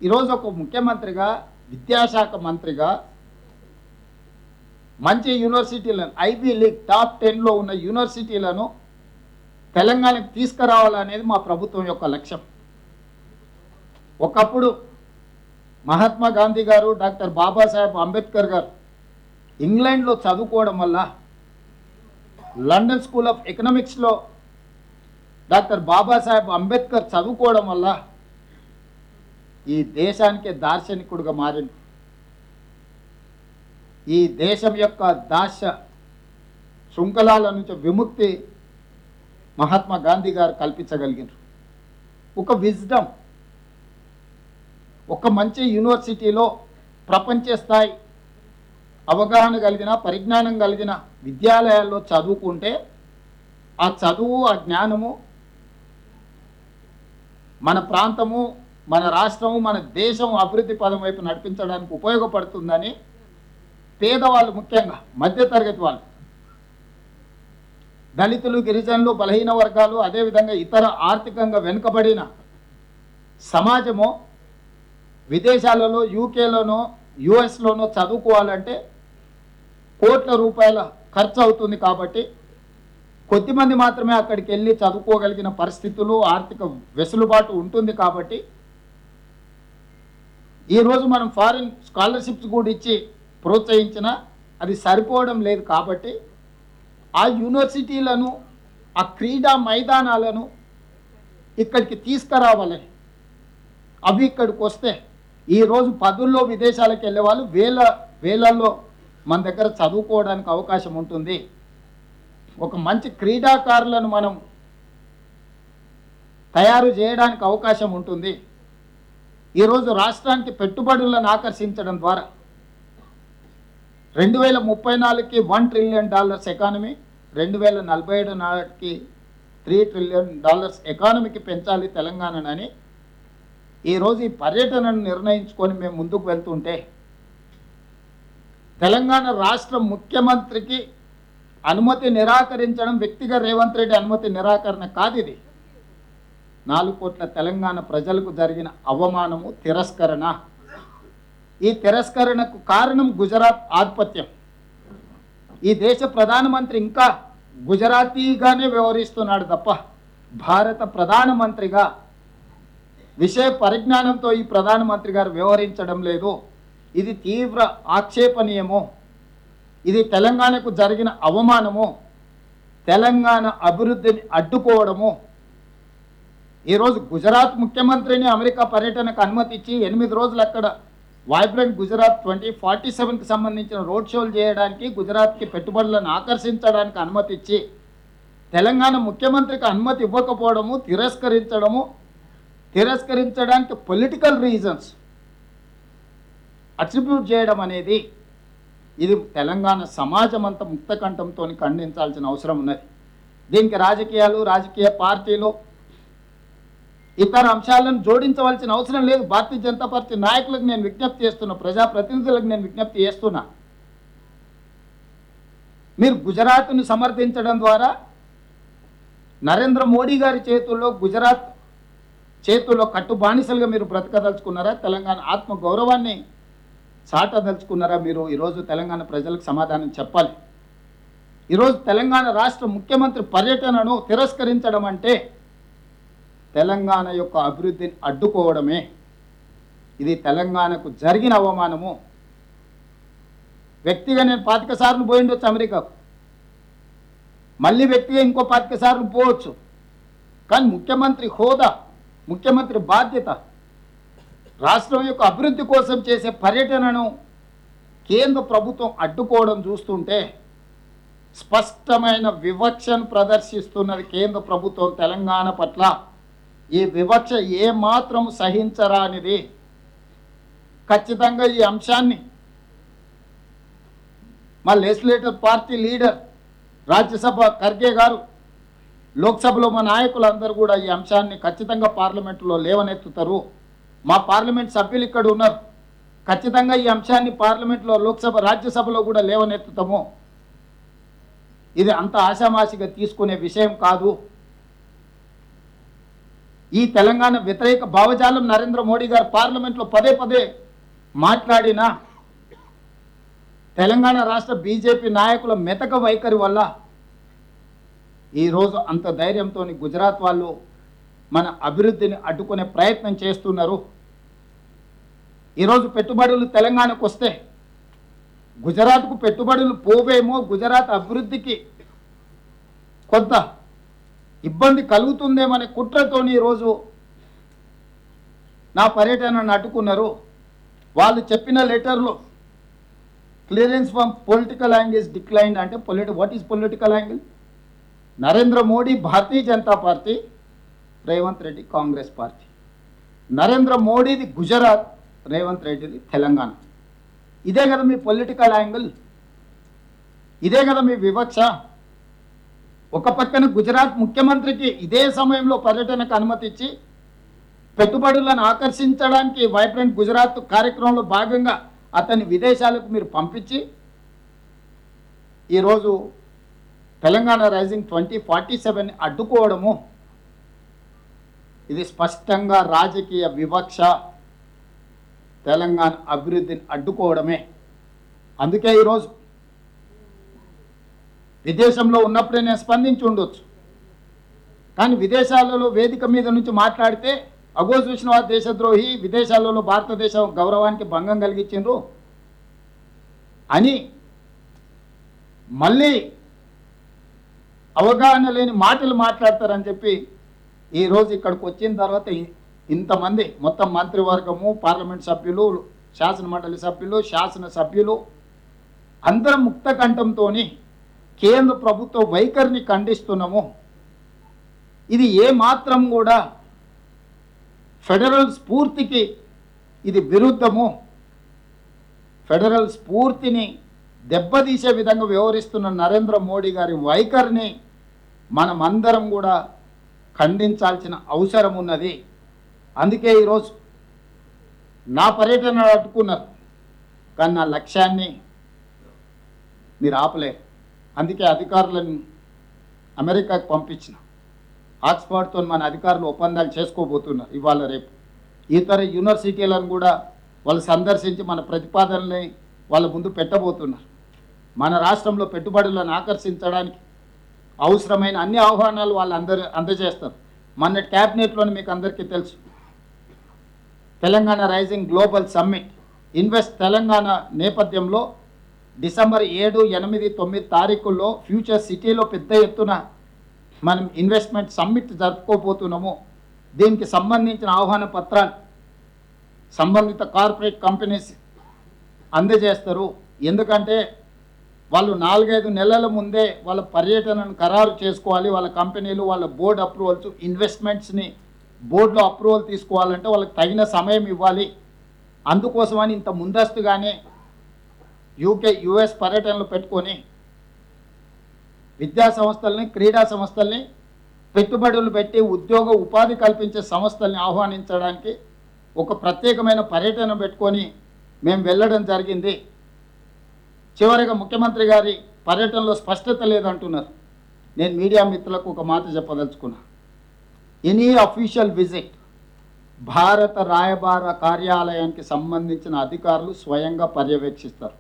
ఈరోజు ఒక ముఖ్యమంత్రిగా, విద్యాశాఖ మంత్రిగా మంచి యూనివర్సిటీలను, ఐబీ లీగ్ టాప్ 10లో ఉన్న యూనివర్సిటీలను తెలంగాణకు తీసుకురావాలనేది మా ప్రభుత్వం యొక్క లక్ష్యం. ఒకప్పుడు మహాత్మా గాంధీ గారు, డాక్టర్ బాబాసాహెబ్ అంబేద్కర్ గారు ఇంగ్లాండ్లో చదువుకోవడం వల్ల, లండన్ స్కూల్ ఆఫ్ ఎకనామిక్స్లో డాక్టర్ బాబాసాహెబ్ అంబేద్కర్ చదువుకోవడం వల్ల ఈ దేశానికి దార్శనికుడిగా మారింది. ఈ దేశం యొక్క దాస్య శృంఖలాల నుంచి విముక్తి మహాత్మా గాంధీ గారు కల్పించగలిగారు. ఒక విజ్డమ్, ఒక మంచి యూనివర్సిటీలో ప్రపంచ స్థాయి అవగాహన కలిగిన, పరిజ్ఞానం కలిగిన విద్యాలయాల్లో చదువుకుంటే ఆ చదువు, ఆ జ్ఞానము మన ప్రాంతము, మన రాష్ట్రము, మన దేశం అభివృద్ధి పదం వైపు నడిపించడానికి ఉపయోగపడుతుందని పేదవాళ్ళు, ముఖ్యంగా మధ్యతరగతి వాళ్ళు, దళితులు, గిరిజనులు, బలహీన వర్గాలు, అదేవిధంగా ఇతర ఆర్థికంగా వెనుకబడిన సమాజము విదేశాలలో, యూకేలోనో యుఎస్లోనో చదువుకోవాలంటే కోట్ల రూపాయల ఖర్చు అవుతుంది. కాబట్టి కొద్దిమంది మాత్రమే అక్కడికి వెళ్ళి చదువుకోగలిగిన పరిస్థితులు, ఆర్థిక వెసులుబాటు ఉంటుంది. కాబట్టి ఈరోజు మనం ఫారిన్ స్కాలర్షిప్స్ కూడా ఇచ్చి ప్రోత్సహించినా అది సరిపోవడం లేదు. కాబట్టి ఆ యూనివర్సిటీలను, ఆ క్రీడా మైదానాలను ఇక్కడికి తీసుకురావాలని, అవి ఇక్కడికి వస్తే ఈరోజు పదుల్లో విదేశాలకు వెళ్ళే వాళ్ళు వేలల్లో మన దగ్గర చదువుకోవడానికి అవకాశం ఉంటుంది. ఒక మంచి క్రీడాకారులను మనం తయారు చేయడానికి అవకాశం ఉంటుంది. ఈరోజు రాష్ట్రానికి పెట్టుబడులను ఆకర్షించడం ద్వారా 2034కి $1 ట్రిలియన్ ఎకానమీ, 2047 నాటికి $3 ట్రిలియన్ ఎకానమీకి పెంచాలి తెలంగాణని ఈరోజు ఈ పర్యటనను నిర్ణయించుకొని మేము ముందుకు వెళ్తుంటే, తెలంగాణ రాష్ట్ర ముఖ్యమంత్రికి అనుమతి నిరాకరించడం వ్యక్తిగా రేవంత్ రెడ్డి అనుమతి నిరాకరణ కాదు. ఇది 4 కోట్ల తెలంగాణ ప్రజలకు జరిగిన అవమానము, తిరస్కరణ. ఈ తిరస్కరణకు కారణం గుజరాత్ ఆధిపత్యం. ఈ దేశ ప్రధానమంత్రి ఇంకా గుజరాతీగానే వ్యవహరిస్తున్నాడు తప్ప భారత ప్రధానమంత్రిగా విషయ పరిజ్ఞానంతో ఈ ప్రధానమంత్రి గారు వ్యవహరించడం లేదు. ఇది తీవ్ర ఆక్షేపణీయము. ఇది తెలంగాణకు జరిగిన అవమానము, తెలంగాణ అభివృద్ధిని అడ్డుకోవడము. ఈరోజు గుజరాత్ ముఖ్యమంత్రిని అమెరికా పర్యటనకు అనుమతి ఇచ్చి 8 రోజులు అక్కడ వైబ్రెంట్ గుజరాత్ 2047కి సంబంధించిన రోడ్ షోలు చేయడానికి, గుజరాత్కి పెట్టుబడులను ఆకర్షించడానికి అనుమతి ఇచ్చి, తెలంగాణ ముఖ్యమంత్రికి అనుమతి ఇవ్వకపోవడము, తిరస్కరించడానికి పొలిటికల్ రీజన్స్ అట్రిబ్యూట్ చేయడం అనేది, ఇది తెలంగాణ సమాజం అంతా ముక్తకంఠంతో ఖండించాల్సిన అవసరం ఉన్నది. దీనికి రాజకీయాలు, రాజకీయ పార్టీలు, ఇతర అంశాలను జోడించవలసిన అవసరం లేదు. భారతీయ జనతా పార్టీ నాయకులకు నేను విజ్ఞప్తి చేస్తున్నా, ప్రజాప్రతినిధులకు నేను విజ్ఞప్తి చేస్తున్నా, మీరు గుజరాత్ను సమర్థించడం ద్వారా నరేంద్ర మోడీ గారి చేతుల్లో, గుజరాత్ చేతుల్లో కట్టు బానిసలుగా మీరు బ్రతకదలుచుకున్నారా? తెలంగాణ ఆత్మ గౌరవాన్ని చాటదలుచుకున్నారా? మీరు ఈరోజు తెలంగాణ ప్రజలకు సమాధానం చెప్పాలి. ఈరోజు తెలంగాణ రాష్ట్ర ముఖ్యమంత్రి పర్యటనను తిరస్కరించడం అంటే తెలంగాణ యొక్క అభివృద్ధిని అడ్డుకోవడమే. ఇది తెలంగాణకు జరిగిన అవమానము. వ్యక్తిగా నేను 25 సార్లు పోయిండొచ్చు అమెరికాకు, మళ్ళీ వ్యక్తిగా ఇంకో 25 సార్లు పోవచ్చు. కానీ ముఖ్యమంత్రి హోదా, ముఖ్యమంత్రి బాధ్యత, రాష్ట్రం యొక్క అభివృద్ధి కోసం చేసే పర్యటనను కేంద్ర ప్రభుత్వం అడ్డుకోవడం చూస్తుంటే స్పష్టమైన వివక్షను ప్రదర్శిస్తున్నది కేంద్ర ప్రభుత్వం తెలంగాణ పట్ల. ఈ వివక్ష ఏమాత్రం సహించరానిది. ఖచ్చితంగా ఈ అంశాన్ని మా legislative party leader, Rajya Sabha Kharge గారు, లోక్సభలో మా నాయకులందరూ కూడా ఈ అంశాన్ని ఖచ్చితంగా పార్లమెంటులో లేవనెత్తుతారు. మా పార్లమెంట్ సభ్యులు ఇక్కడ ఉన్నారు, ఖచ్చితంగా ఈ అంశాన్ని పార్లమెంట్లో, లోక్సభ, రాజ్యసభలో కూడా లేవనెత్తుతాము. ఇది అంత ఆషామాషిగా తీసుకునే విషయం కాదు. ఈ తెలంగాణ వ్యతిరేక భావజాలం నరేంద్ర మోడీ గారు పార్లమెంట్లో పదే పదే మాట్లాడినా తెలంగాణ రాష్ట్ర బీజేపీ నాయకుల మెతక వైఖరి వల్ల ఈరోజు అంత ధైర్యంతో గుజరాత్ వాళ్ళు మన అభివృద్ధిని అడ్డుకునే ప్రయత్నం చేస్తున్నారు. ఈరోజు పెట్టుబడులు తెలంగాణకు వస్తే గుజరాత్కు పెట్టుబడులు పోవేమో, గుజరాత్ అభివృద్ధికి కొంత ఇబ్బంది కలుగుతుందేమనే కుట్రతోని ఈరోజు నా పర్యటనను అడ్డుకున్నారు. వాళ్ళు చెప్పిన లెటర్లో clearance from political angle is declined అంటే what is political angle? Narendra Modi Bharatiya Janata party, Revanth Reddy Congress party. Narendra మోడీది గుజరాత్, రేవంత్ రెడ్డిది తెలంగాణ. ఇదే కదా మీ పొలిటికల్ యాంగిల్, ఇదే కదా మీ వివక్ష. ఒక పక్కన గుజరాత్ ముఖ్యమంత్రికి ఇదే సమయంలో పర్యటనకు అనుమతి ఇచ్చి పెట్టుబడులను ఆకర్షించడానికి వైబ్రెంట్ గుజరాత్ కార్యక్రమంలో భాగంగా అతన్ని విదేశాలకు మీరు పంపించి ఈరోజు తెలంగాణ రైజింగ్ 2047 అడ్డుకోవడము, ఇది స్పష్టంగా రాజకీయ వివక్ష, తెలంగాణ అభివృద్ధిని అడ్డుకోవడమే. అందుకే ఈరోజు విదేశంలో ఉన్నప్పుడే నేను స్పందించి ఉండొచ్చు, కానీ విదేశాలలో వేదిక మీద నుంచి మాట్లాడితే అగో చూసిన వారు దేశద్రోహి, విదేశాలలో భారతదేశ గౌరవానికి భంగం కలిగించిండ్రు అని మళ్ళీ అవగాహన లేని మాటలు మాట్లాడతారని చెప్పి ఈరోజు ఇక్కడికి వచ్చిన తర్వాత ఇంతమంది మొత్తం మంత్రివర్గము, పార్లమెంట్ సభ్యులు, శాసనమండలి సభ్యులు, శాసనసభ్యులు అందరం ముక్త కంఠంతో కేంద్ర ప్రభుత్వ వైఖరిని ఖండిస్తున్నాము. ఇది ఏమాత్రం కూడా ఫెడరల్ స్ఫూర్తికి ఇది విరుద్ధము. ఫెడరల్ స్ఫూర్తిని దెబ్బతీసే విధంగా వ్యవహరిస్తున్న నరేంద్ర మోడీ గారి వైఖరిని మనమందరం కూడా ఖండించాల్సిన అవసరం ఉన్నది. అందుకే ఈరోజు నా పర్యటన అడ్డుకున్నారు, కానీ నా లక్ష్యాన్ని మీరు ఆపలేరు. అందుకే అధికారులను అమెరికాకు పంపించిన. ఆక్స్ఫర్డ్తో మన అధికారులు ఒప్పందాలు చేసుకోబోతున్నారు ఇవాళ రేపు. ఇతర యూనివర్సిటీలను కూడా వాళ్ళు సందర్శించి మన ప్రతిపాదనల్ని వాళ్ళ ముందు పెట్టబోతున్నారు. మన రాష్ట్రంలో పెట్టుబడులను ఆకర్షించడానికి అవసరమైన అన్ని ఆహ్వానాలు వాళ్ళు అందజేస్తారు. మన క్యాబినెట్లోని మీకు అందరికీ తెలుసు, Telangana rising global summit invest Telangana నేపథ్యంలో డిసెంబర్ 7, 8, 9 తారీఖుల్లో ఫ్యూచర్ సిటీలో పెద్ద ఎత్తున మనం ఇన్వెస్ట్మెంట్ సమ్మిట్ జరుపుకోబోతున్నాము. దీనికి సంబంధించిన ఆహ్వాన పత్రాలు సంబంధిత కార్పొరేట్ కంపెనీస్ అందజేస్తారు. ఎందుకంటే వాళ్ళు 4-5 నెలల ముందే వాళ్ళ పర్యటనను ఖరారు చేసుకోవాలి. వాళ్ళ కంపెనీలు వాళ్ళ బోర్డు అప్రూవల్స్, ఇన్వెస్ట్మెంట్స్ని బోర్డులో అప్రూవల్ తీసుకోవాలంటే వాళ్ళకి తగిన సమయం ఇవ్వాలి. అందుకోసమని ఇంత ముందస్తుగానే యుఎస్ పర్యటనలు పెట్టుకొని విద్యా సంస్థల్ని, క్రీడా సంస్థల్ని, పెట్టుబడులు పెట్టి ఉద్యోగ ఉపాధి కల్పించే సంస్థల్ని ఆహ్వానించడానికి ఒక ప్రత్యేకమైన పర్యటన పెట్టుకొని మేము వెళ్ళడం జరిగింది. చివరిగా ముఖ్యమంత్రి గారి పర్యటనలో స్పష్టత లేదంటున్నారు. నేను మీడియా మిత్రులకు ఒక మాట చెప్పదలుచుకున్నా. ఎనీ అఫీషియల్ విజిట్ భారత రాయబార కార్యాలయానికి సంబంధించిన అధికారులు స్వయంగా పర్యవేక్షిస్తారు.